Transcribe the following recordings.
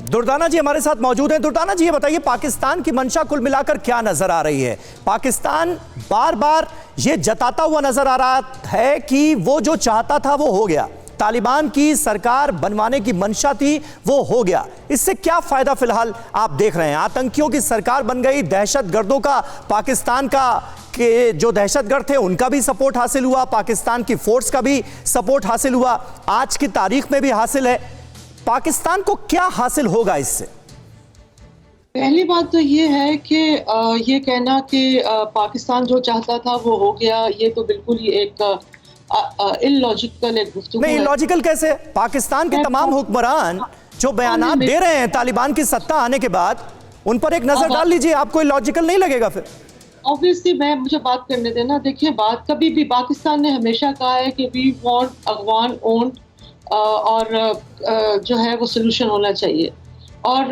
दुर्दाना जी हमारे साथ मौजूद हैं। दुर्दाना जी ये बताइए, पाकिस्तान की मंशा कुल मिलाकर क्या नजर आ रही है? पाकिस्तान बार बार ये जताता हुआ नजर आ रहा है कि वो जो चाहता था वो हो गया, तालिबान की सरकार बनवाने की मंशा थी वो हो गया। इससे क्या फायदा फिलहाल आप देख रहे हैं? आतंकियों की सरकार बन गई, दहशतगर्दों का, पाकिस्तान का के जो दहशतगर्द थे उनका भी सपोर्ट हासिल हुआ, पाकिस्तान की फोर्स का भी सपोर्ट हासिल हुआ, आज की तारीख में भी हासिल है। पाकिस्तान को क्या हासिल होगा इससे? पहली बात तो ये है कि ये कहना कि पाकिस्तान जो चाहता था वो हो गया, ये तो बिल्कुल ही एक इलॉजिकल एक गुफ्तगू है। नहीं, इलॉजिकल कैसे? पाकिस्तान के तमाम हुक्मरान जो बयानात दे रहे हैं तालिबान की सत्ता आने के बाद, उन पर एक नजर डाल लीजिए, आपको इलॉजिकल नहीं लगेगा फिर? ऑब्वियसली मुझे बात करने देना। देखिए, बात कभी भी पाकिस्तान ने हमेशा कहा है कि वी वांट अफगान ओन्ड और जो है वो सोल्यूशन होना चाहिए। और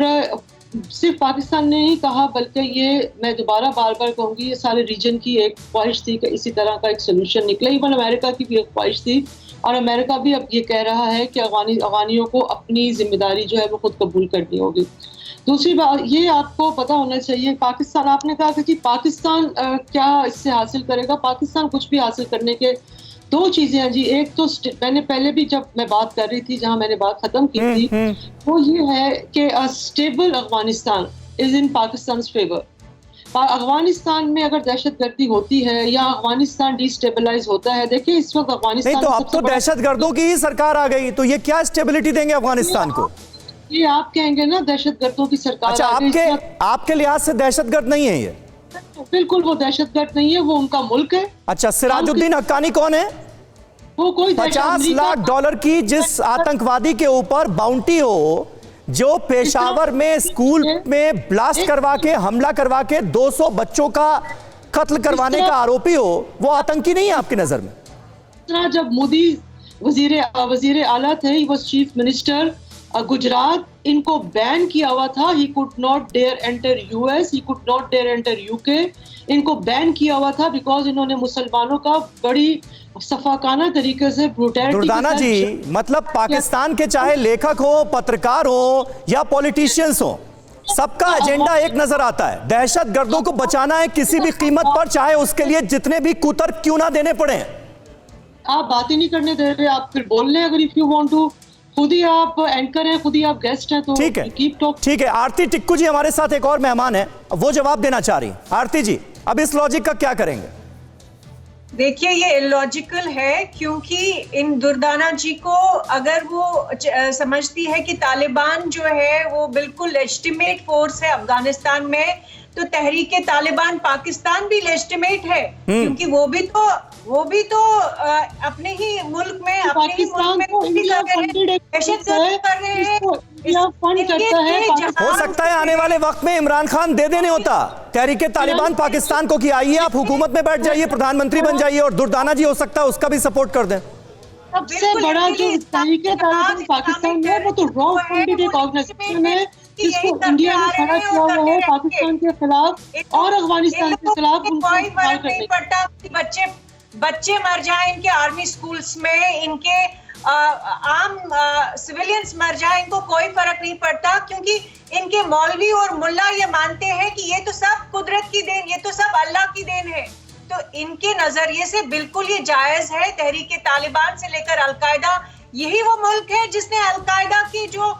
सिर्फ पाकिस्तान ने ही कहा, बल्कि ये मैं दोबारा बार बार कहूँगी, ये सारे रीजन की एक ख्वाहिश थी कि इसी तरह का एक सोल्यूशन निकले। इवन अमेरिका की भी एक ख्वाहिश थी, और अमेरिका भी अब ये कह रहा है कि अफगानियों को अपनी जिम्मेदारी जो है वो खुद कबूल करनी होगी। दूसरी बात ये आपको पता होना चाहिए, पाकिस्तान, आपने कहा कि पाकिस्तान क्या इससे हासिल करेगा। पाकिस्तान कुछ भी हासिल करने के दो चीजें हैं जी। एक तो मैंने पहले भी जब मैं बात कर रही थी, जहां मैंने बात खत्म की थी, वो ये है कि stable Afghanistan is in Pakistan favour. Afghanistan में अगर दहशतगर्दी होती है या अफगानिस्तान डिस्टेबलाइज होता है, देखिए इस वक्त अफगानिस्तान नहीं, तो अब तो दहशतगर्दों की ही सरकार आ गई, तो ये क्या स्टेबिलिटी देंगे अफगानिस्तान को? ये आप कहेंगे ना दहशतगर्दों की सरकार। अच्छा, आपके लिहाज से दहशतगर्द नहीं है ये? बिल्कुल वो दहशतगर्द नहीं है, वो उनका मुल्क है। अच्छा, सिराजुद्दीन हक्कानी कौन है? वो कोई $50 लाख की जिस आतंकवादी के ऊपर बाउंटी हो, जो पेशावर में स्कूल में ब्लास्ट करवा के, हमला करवा के 200 बच्चों का कत्ल करवाने का आरोपी हो, वो आतंकी नहीं है आपकी नजर में? जब मोदी वजीर आला थे, he was chief minister Gujarat, इनको बैन किया हुआ था। He could not dare enter US, he could not dare enter UK. इनको बैन किया हुआ था बिकॉज इन्होंने मुसलमानों का बड़ी सफाकाना तरीके से ब्रूटैलिटी। दुर्दाना जी, मतलब पाकिस्तान के चाहे लेखक हो, पत्रकार हो या पॉलिटिशियंस हो, सबका एजेंडा एक नजर आता है, दहशतगर्दों को बचाना है किसी भी कीमत पर, चाहे उसके लिए जितने भी कुतर्क क्यों ना देने पड़े। आप बात ही नहीं करने दे रहे, आप फिर बोल रहे हैं। अगर इफ यू वांट टू, खुद ही आप एंकर हैं, खुद ही आप गेस्ट हैं, तो ठीक है, कीप टॉक। ठीक है। आरती टिक्कू जी हमारे साथ एक और मेहमान है, वो जवाब देना चाह रही। आरती जी, अब इस लॉजिक का क्या करेंगे? देखिए, ये इलॉजिकल है, क्योंकि इन दुर्दाना जी को अगर वो समझती है कि तालिबान जो है वो बिल्कुल लेजिटिमेट फोर्स है अफगानिस्तान में, तो तहरीके तालिबान पाकिस्तान भी लेजिटिमेट है, क्योंकि वो भी तो अपने ही मुल्क में, अपने ही मुल्क में दहशतगर्दी कर रहे हैं। हो सकता है आने वाले वक्त में इमरान खान दे देने होता तहरीके तालिबान पाकिस्तान को कि आइए आप हुकूमत में बैठ जाइए, प्रधानमंत्री बन जाइए, और दुर्दाना जी हो सकता है उसका भी सपोर्ट कर दें। सबसे बड़ा जो तहरीके तालिबान पाकिस्तान में, वो तो रॉ फंडेड एक ऑर्गेनाइजेशन है जिसको इंडिया ने खड़ा किया हुआ है पाकिस्तान के खिलाफ और अफगानिस्तान के खिलाफ। कोई फर्क नहीं पड़ता बच्चे मर जाए इनके आर्मी स्कूल्स में, इनके आम सिविलियंस मर जाए, इनको कोई फर्क नहीं पड़ता, क्योंकि इनके मौलवी और मुल्ला ये मानते हैं कि ये तो सब कुदरत की देन, ये तो सब अल्लाह की देन है। तो इनके नजरिए से बिल्कुल ये जायज है। तहरीके तालिबान से लेकर अलकायदा, यही वो मुल्क है जिसने अलकायदा की जो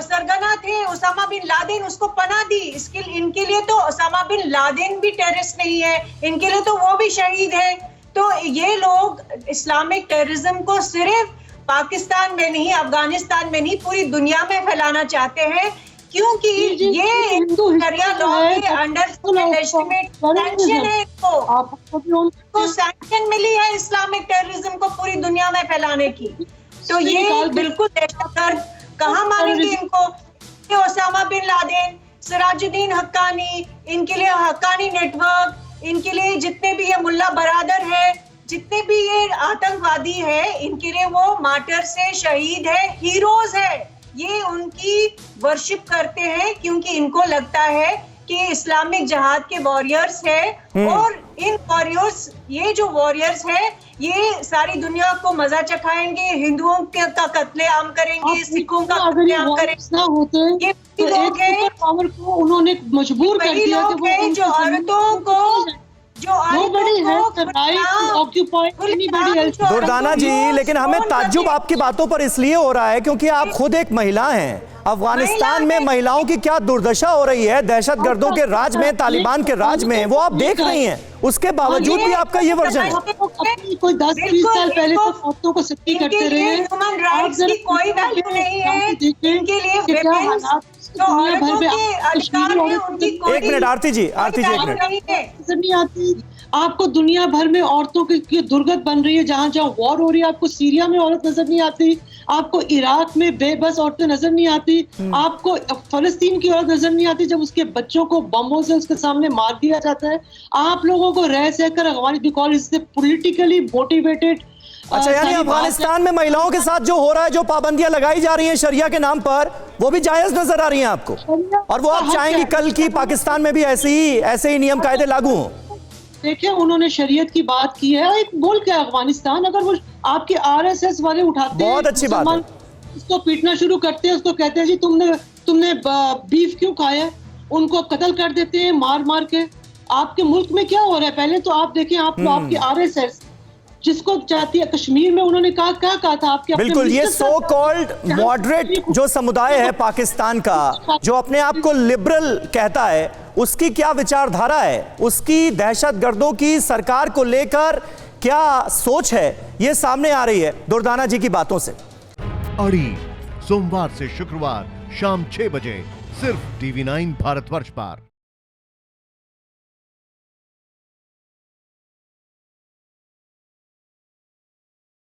सरगना थे उसामा बिन लादेन, उसको पनाह दी। इनके लिए तो उसामा बिन लादेन भी टेररिस्ट नहीं है, इनके लिए तो वो भी शहीद है। तो ये लोग इस्लामिक टेररिज्म को सिर्फ पाकिस्तान में नहीं, अफगानिस्तान में नहीं, पूरी दुनिया में फैलाना चाहते हैं, क्योंकि ये शरिया लॉ के अंडर लेजिटिमेट सैंक्शन है। इनको सैंक्शन मिली है इस्लामिक टेररिज्म को पूरी दुनिया में फैलाने की। तो ये बिल्कुल दहशतगर्द कहाँ मानेंगे इनको? Osama bin Laden, Sirajuddin Haqqani, इनके लिए हक्कानी नेटवर्क, इनके लिए जितने भी ये मुल्ला बरादर है, जितने भी ये आतंकवादी है, इनके लिए वो मार्टर से शहीद है, हीरोज है। ये उनकी वर्शिप करते हैं, क्योंकि इनको लगता है कि इस्लामिक जिहाद के वॉरियर्स है, और इन वॉरियर्स, ये जो वॉरियर्स है, ये सारी दुनिया को मजा चखाएंगे, हिंदुओं का कत्लेआम करेंगे, सिखों का कत्लेआम करेंगे। ये तो एक सुपर पावर को उन्होंने मजबूर कर दिया कि वो जो औरतों को Nobody has the right to occupy anybody else. Durdana जी, लेकिन हमें ताज्जुब आपकी बातों पर इसलिए हो रहा है क्योंकि आप खुद एक महिला हैं। अफगानिस्तान में महिलाओं की क्या दुर्दशा हो रही है दहशतगर्दों के राज में, तालिबान के राज में, वो आप देख रही हैं। उसके बावजूद भी आपका ये वर्जन है। कोई 10-20 साल पहले तो औरतों को सख्ती करते रहे। ह्यूमन राइट्स की कोई वैल्यू नहीं है इनके लिए। जो औरतों के अधिकार हैं उनकी कोई एक मिनट आरती जी, आरती जी, एक मिनट। नजर नहीं आती आपको। दुनिया भर में औरतों की दुर्गत बन रही है। जहां जहां वॉर हो रही है, आपको सीरिया में औरत नजर नहीं आती, आपको इराक में बेबस औरतें नजर नहीं आती, आपको फलस्तीन की औरत नजर नहीं आती जब उसके बच्चों को बमों से उसके सामने मार दिया जाता है। आप लोगों को रह सहकर अफगानी बिकॉज इससे पॉलिटिकली मोटिवेटेड। अच्छा, यानी अफगानिस्तान में महिलाओं के साथ जो हो रहा है, जो पाबंदियां लगाई जा रही हैं शरिया के नाम पर, वो भी जायज नजर आ रही हैं आपको, और वो आप चाहेंगी कल की पाकिस्तान में भी ऐसे ही नियम कायदे लागू हों? देखिए, उन्होंने शरीयत की बात की है। एक बोल के अफगानिस्तान, अगर वो आपके आरएसएस वाले उठाते हैं, बहुत अच्छी बात है, उसको पीटना शुरू करते हैं, उसको कहते हैं जी तुमने बीफ क्यों खाया, उनको कत्ल कर देते हैं मार मार के। आपके मुल्क में क्या हो रहा है? पहले तो आप देखें, आपकी आरएसएस जिसको चाहती है, कश्मीर में उन्होंने क्या कहा था आपके? बिल्कुल, ये सो कॉल्ड मॉडरेट जो समुदाय है पाकिस्तान का, जो अपने आप को लिबरल कहता है, उसकी क्या विचारधारा है, उसकी दहशतगर्दों की सरकार को लेकर क्या सोच है, ये सामने आ रही है दुर्दाना जी की बातों से। अड़ी सोमवार से शुक्रवार शाम 6 बजे सिर्फ TV9 भारतवर्ष पर।